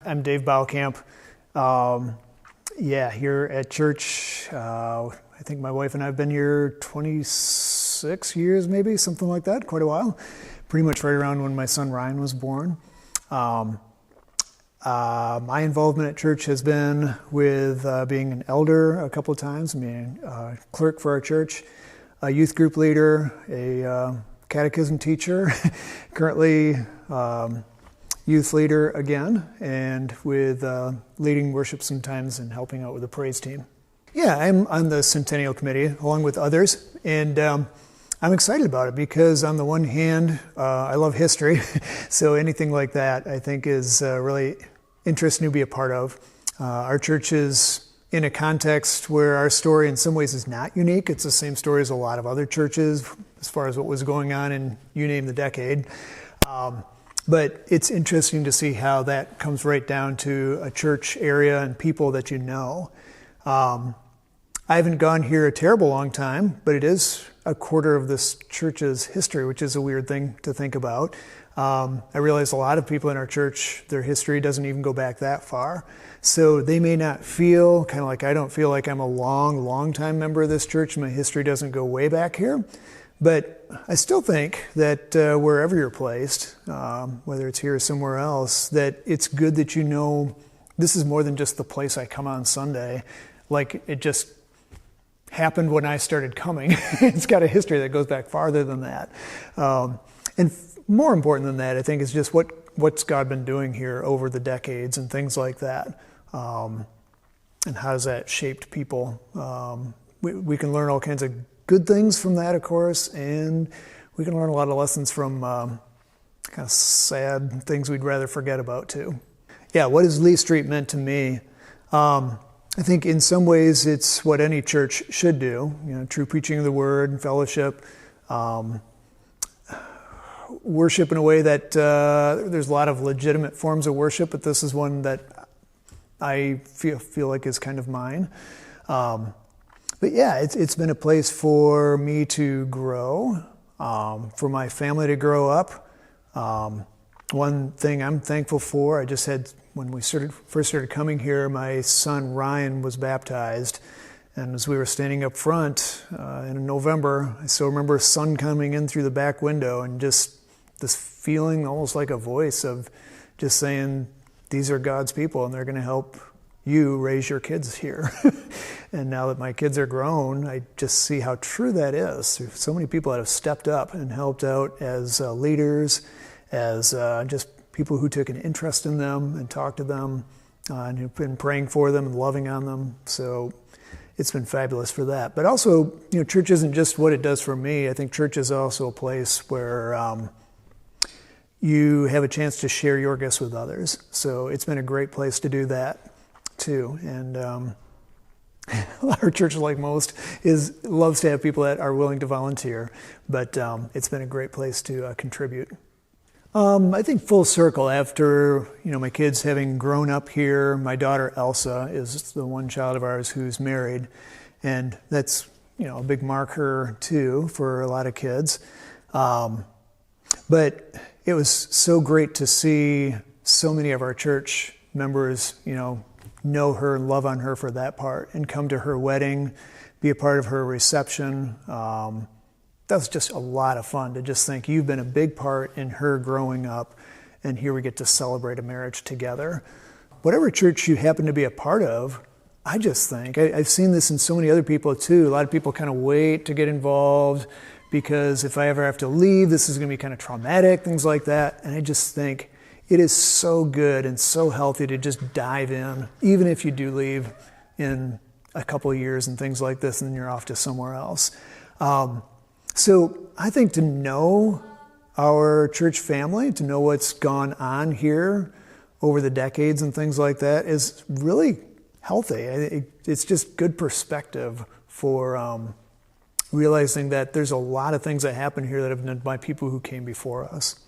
I'm Dave Bouwkamp. Here at church, I think my wife and I have been here 26 years, maybe, something like that, quite a while. Pretty much right around when my son Ryan was born. My involvement at church has been with being an elder a couple of times, being a clerk for our church, a youth group leader, a catechism teacher, currently youth leader again, and with leading worship sometimes and helping out with the praise team. Yeah, I'm on the Centennial committee along with others, and I'm excited about it because on the one hand, I love history, so anything like that I think is really interesting to be a part of. Our church is in a context where our story in some ways is not unique. It's the same story as a lot of other churches as far as what was going on in you name the decade. But it's interesting to see how that comes right down to a church area and people that you know. I haven't gone here a terrible long time, but it is a quarter of this church's history, which is a weird thing to think about. I realize a lot of people in our church, their history doesn't even go back that far. So they may not feel, kind of like I don't feel like I'm a long time member of this church. My history doesn't go way back here. But I still think that wherever you're placed, whether it's here or somewhere else, that it's good that you know this is more than just the place I come on Sunday. Like it just happened when I started coming. It's got a history that goes back farther than that. And more important than that, I think, is just what's God been doing here over the decades and things like that. And how has that shaped people? We can learn all kinds of good things from that, of course, and we can learn a lot of lessons from kind of sad things we'd rather forget about too. Yeah, what has Lee Street meant to me? I think in some ways it's what any church should do. True preaching of the word and fellowship, worship in a way that there's a lot of legitimate forms of worship, but this is one that I feel like is kind of mine. But yeah, it's been a place for me to grow, for my family to grow up. One thing I'm thankful for, I just had, when we first started coming here, my son Ryan was baptized. And as we were standing up front in November, I still remember a sun coming in through the back window and just this feeling almost like a voice of just saying, these are God's people and they're going to help you raise your kids here. And now that my kids are grown, I just see how true that is. There's so many people that have stepped up and helped out as leaders, as just people who took an interest in them and talked to them and who've been praying for them and loving on them. So it's been fabulous for that. But also, church isn't just what it does for me. I think church is also a place where you have a chance to share your gifts with others. So it's been a great place to do that too. And our church, like most, loves to have people that are willing to volunteer. But it's been a great place to contribute. I think full circle after, my kids having grown up here, my daughter Elsa is the one child of ours who's married. And that's, a big marker too for a lot of kids. But it was so great to see so many of our church members, know her and love on her for that part and come to her wedding, be a part of her reception. That was just a lot of fun to just think you've been a big part in her growing up, and here we get to celebrate a marriage together. Whatever church you happen to be a part of, I just think, I've seen this in so many other people too. A lot of people kind of wait to get involved because if I ever have to leave, this is going to be kind of traumatic, things like that. And I just think it is so good and so healthy to just dive in, even if you do leave in a couple of years and things like this, and then you're off to somewhere else. So I think to know our church family, to know what's gone on here over the decades and things like that is really healthy. It's just good perspective for realizing that there's a lot of things that happen here that have been done by people who came before us.